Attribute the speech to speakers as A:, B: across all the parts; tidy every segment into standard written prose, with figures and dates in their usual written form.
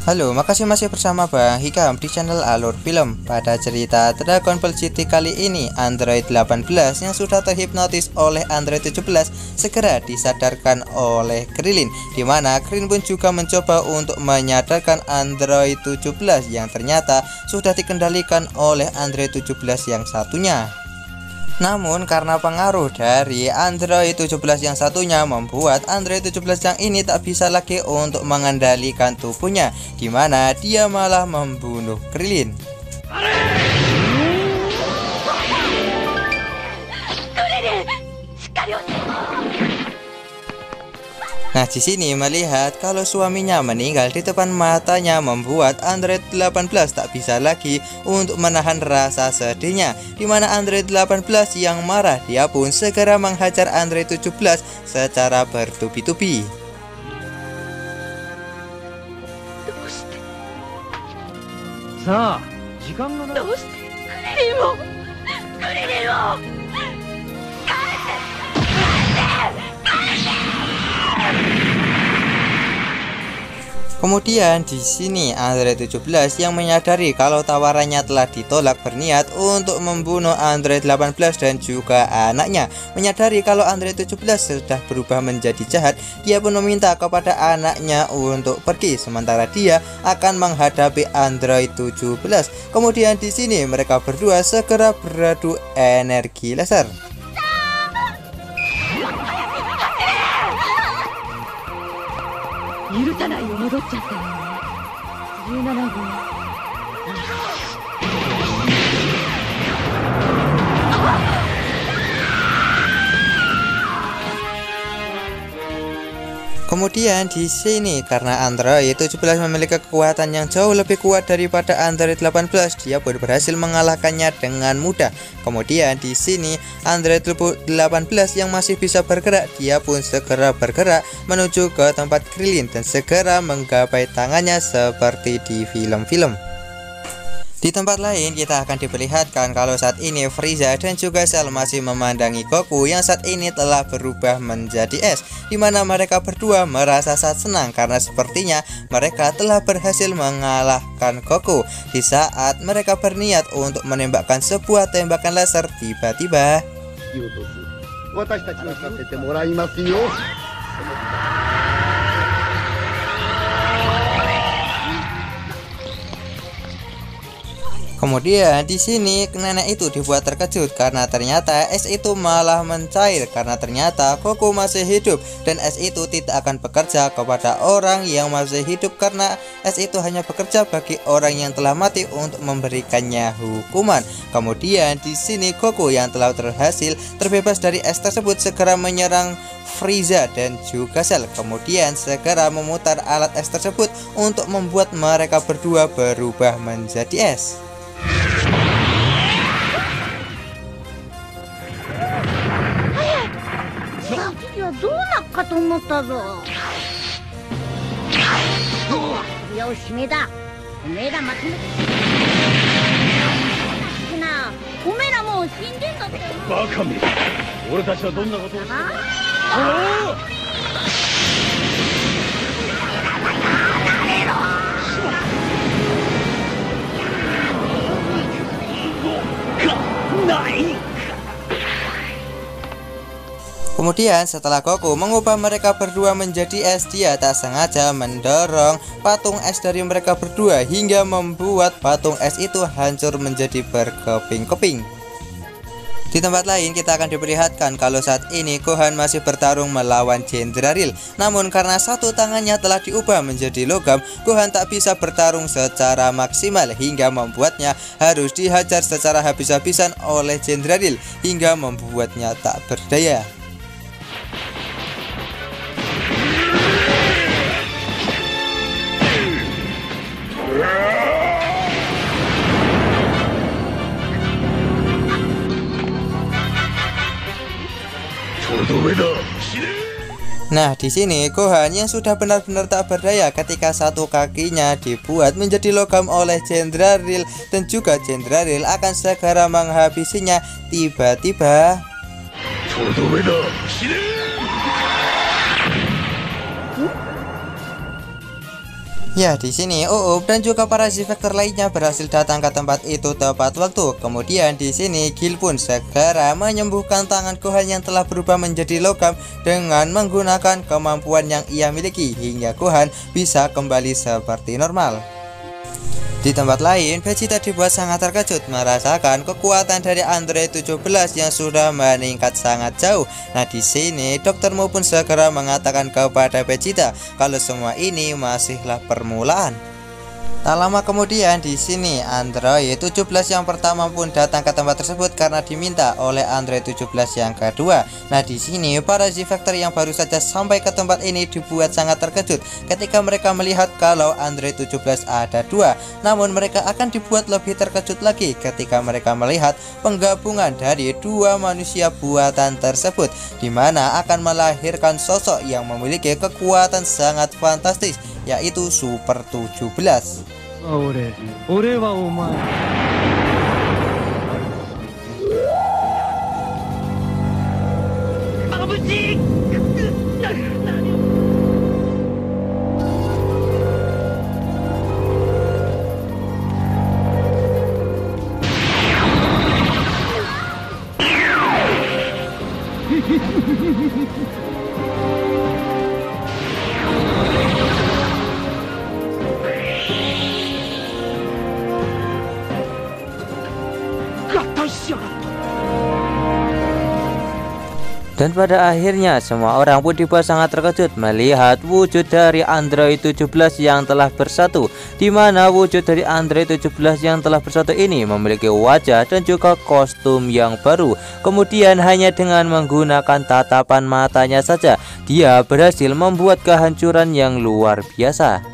A: Halo, makasih masih bersama Bang Hikam di channel Alur Film. Pada cerita Dragon Ball GT kali ini, Android 18 yang sudah terhipnotis oleh Android 17 segera disadarkan oleh Krillin, dimana Krillin pun juga mencoba untuk menyadarkan Android 17 yang ternyata sudah dikendalikan oleh Android 17 yang satunya. Namun karena pengaruh dari Android 17 yang satunya membuat Android 17 yang ini tak bisa lagi untuk mengendalikan tubuhnya, dimana dia malah membunuh Krillin. Nah, di sini melihat kalau suaminya meninggal di depan matanya membuat Android 18 tak bisa lagi untuk menahan rasa sedihnya, dimana Android 18 yang marah, dia pun segera menghajar Android 17 secara bertubi-tubi. Kemudian di sini Android 17 yang menyadari kalau tawarannya telah ditolak berniat untuk membunuh Android 18 dan juga anaknya. Menyadari kalau Android 17 sudah berubah menjadi jahat, dia pun meminta kepada anaknya untuk pergi sementara dia akan menghadapi Android 17. Kemudian di sini mereka berdua segera beradu energi laser. Kemudian di sini karena Android 17 memiliki kekuatan yang jauh lebih kuat daripada Android 18, dia pun berhasil mengalahkannya dengan mudah. Kemudian di sini Android 18 yang masih bisa bergerak, dia pun segera bergerak menuju ke tempat Krillin dan segera menggapai tangannya seperti di film-film. Di tempat lain kita akan diperlihatkan kalau saat ini Frieza dan juga Cell masih memandangi Goku yang saat ini telah berubah menjadi es, dimana mereka berdua merasa sangat senang karena sepertinya mereka telah berhasil mengalahkan Goku. Di saat mereka berniat untuk menembakkan sebuah tembakan laser, tiba-tiba kemudian di sini nenek itu dibuat terkejut karena ternyata es itu malah mencair karena ternyata Goku masih hidup dan es itu tidak akan bekerja kepada orang yang masih hidup karena es itu hanya bekerja bagi orang yang telah mati untuk memberikannya hukuman. Kemudian di sini Goku yang telah berhasil terbebas dari es tersebut segera menyerang Frieza dan juga Cell, kemudian segera memutar alat es tersebut untuk membuat mereka berdua berubah menjadi es. Kemudian setelah Goku mengubah mereka berdua menjadi es, dia tak sengaja mendorong patung es dari mereka berdua hingga membuat patung es itu hancur menjadi berkeping-keping. Di tempat lain kita akan diperlihatkan kalau saat ini Gohan masih bertarung melawan Jendraril. Namun karena satu tangannya telah diubah menjadi logam, Gohan tak bisa bertarung secara maksimal hingga membuatnya harus dihajar secara habis-habisan oleh Jendraril hingga membuatnya tak berdaya. Nah, di sini Gohan yang sudah benar-benar tak berdaya ketika satu kakinya dibuat menjadi logam oleh Jendraril dan juga Jendraril akan segera menghabisinya. Tiba-tiba Ya, di sini Uub dan juga para Z-Factor lainnya berhasil datang ke tempat itu tepat waktu. Kemudian di sini Gil pun segera menyembuhkan tangan Gohan yang telah berubah menjadi logam dengan menggunakan kemampuan yang ia miliki hingga Gohan bisa kembali seperti normal. Di tempat lain, Vegeta dibuat sangat terkejut merasakan kekuatan dari Android 17 yang sudah meningkat sangat jauh. Nah, di sini Dr. Mu pun segera mengatakan kepada Vegeta kalau semua ini masihlah permulaan. Tak lama kemudian di sini Android 17 yang pertama pun datang ke tempat tersebut karena diminta oleh Android 17 yang kedua. Nah, di sini para Z-Factor yang baru saja sampai ke tempat ini dibuat sangat terkejut ketika mereka melihat kalau Android 17 ada dua. Namun mereka akan dibuat lebih terkejut lagi ketika mereka melihat penggabungan dari dua manusia buatan tersebut, di mana akan melahirkan sosok yang memiliki kekuatan sangat fantastis, yaitu Super 17.
B: 俺はお前。眩しい。
A: Dan pada akhirnya semua orang pun dibuat sangat terkejut melihat wujud dari Android 17 yang telah bersatu, di mana wujud dari Android 17 yang telah bersatu ini memiliki wajah dan juga kostum yang baru. Kemudian hanya dengan menggunakan tatapan matanya saja dia berhasil membuat kehancuran yang luar biasa.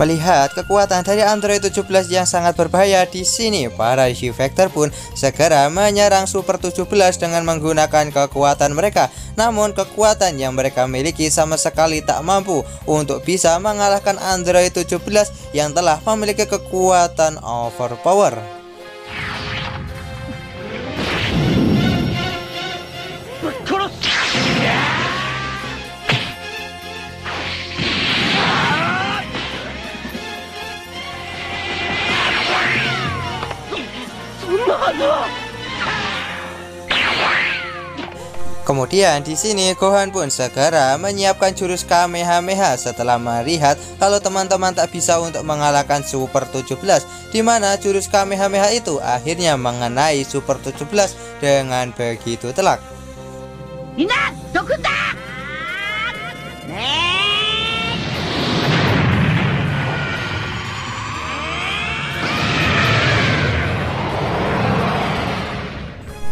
A: Melihat kekuatan dari Android 17 yang sangat berbahaya di sini, para Z-Factor pun segera menyerang Super 17 dengan menggunakan kekuatan mereka. Namun kekuatan yang mereka miliki sama sekali tak mampu untuk bisa mengalahkan Android 17 yang telah memiliki kekuatan overpower. Kemudian di sini Gohan pun segera menyiapkan jurus Kamehameha setelah melihat kalau teman-teman tak bisa untuk mengalahkan Super 17, di mana jurus Kamehameha itu akhirnya mengenai Super 17 dengan begitu telak.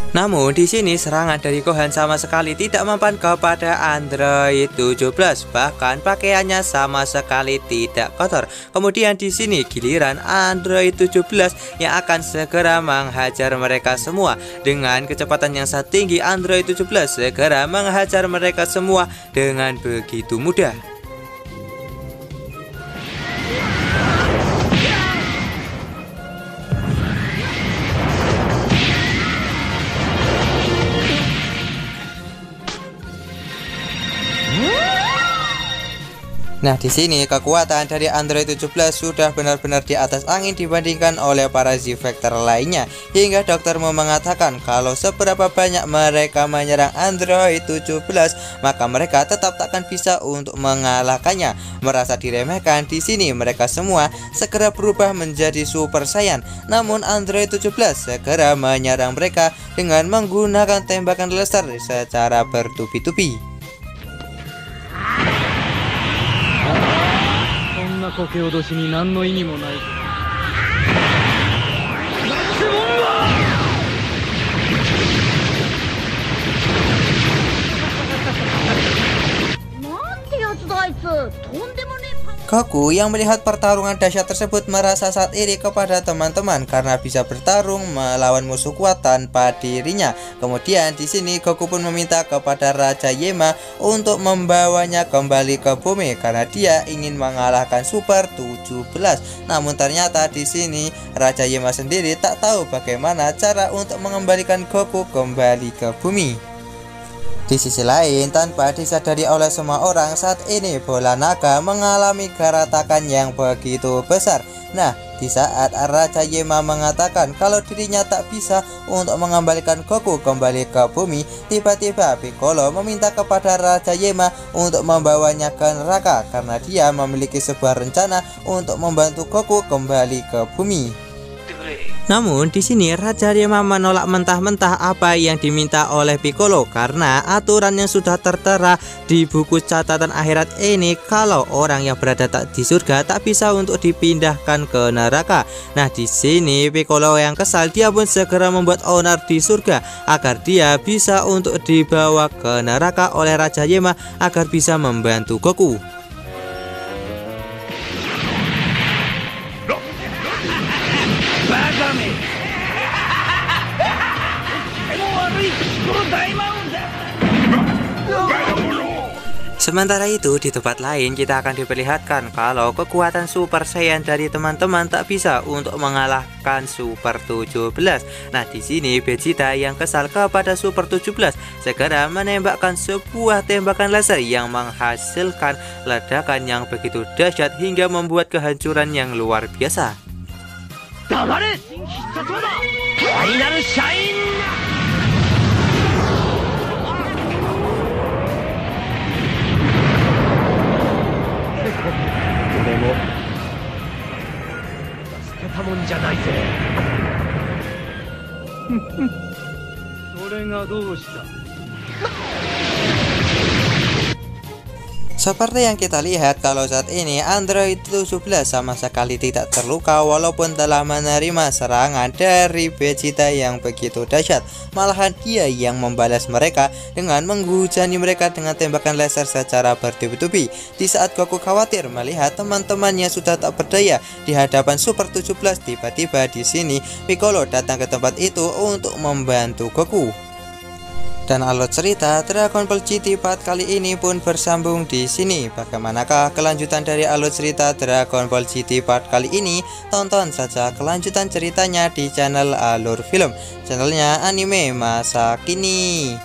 A: Namun di sini serangan dari Gohan sama sekali tidak mempan kepada Android 17, bahkan pakaiannya sama sekali tidak kotor. Kemudian di sini giliran Android 17 yang akan segera menghajar mereka semua. Dengan kecepatan yang sangat tinggi, Android 17 segera menghajar mereka semua dengan begitu mudah. Nah, di sini kekuatan dari Android 17 sudah benar-benar di atas angin dibandingkan oleh para Z-Factor lainnya, hingga Dr. Mu mengatakan kalau seberapa banyak mereka menyerang Android 17 maka mereka tetap takkan bisa untuk mengalahkannya. Merasa diremehkan, di sini mereka semua segera berubah menjadi Super Saiyan. Namun Android 17 segera menyerang mereka dengan menggunakan tembakan laser secara bertubi-tubi.
B: こけ脅しに何の意味もない。なんてやつだあいつ、とんでもねえ。
A: Goku yang melihat pertarungan dahsyat tersebut merasa sangat iri kepada teman-teman karena bisa bertarung melawan musuh kuat tanpa dirinya. Kemudian di sini Goku pun meminta kepada Raja Yema untuk membawanya kembali ke bumi karena dia ingin mengalahkan Super 17. Namun ternyata di sini Raja Yema sendiri tak tahu bagaimana cara untuk mengembalikan Goku kembali ke bumi. Di sisi lain, tanpa disadari oleh semua orang, saat ini bola naga mengalami gertakan yang begitu besar. Nah, di saat Raja Yema mengatakan kalau dirinya tak bisa untuk mengembalikan Goku kembali ke bumi, tiba-tiba Piccolo meminta kepada Raja Yema untuk membawanya ke neraka karena dia memiliki sebuah rencana untuk membantu Goku kembali ke bumi. Namun di sini Raja Yema menolak mentah-mentah apa yang diminta oleh Piccolo karena aturan yang sudah tertera di buku catatan akhirat ini kalau orang yang berada di surga tak bisa untuk dipindahkan ke neraka. Nah, di sini Piccolo yang kesal, dia pun segera membuat onar di surga agar dia bisa untuk dibawa ke neraka oleh Raja Yema agar bisa membantu Goku. Sementara itu di tempat lain kita akan diperlihatkan kalau kekuatan Super Saiyan dari teman-teman tak bisa untuk mengalahkan Super 17. Nah, di sini Vegeta yang kesal kepada Super 17 segera menembakkan sebuah tembakan laser yang menghasilkan ledakan yang begitu dahsyat hingga membuat kehancuran yang luar biasa. Seperti yang kita lihat kalau saat ini Android 17 sama sekali tidak terluka walaupun telah menerima serangan dari Vegeta yang begitu dahsyat. Malahan dia yang membalas mereka dengan menghujani mereka dengan tembakan laser secara bertubi-tubi. Di saat Goku khawatir melihat teman-temannya sudah tak berdaya di hadapan Super 17, tiba-tiba di sini Piccolo datang ke tempat itu untuk membantu Goku. Dan alur cerita Dragon Ball GT part kali ini pun bersambung di sini. Bagaimanakah kelanjutan dari alur cerita Dragon Ball GT part kali ini? Tonton saja kelanjutan ceritanya di channel Alur Film, channelnya anime masa kini.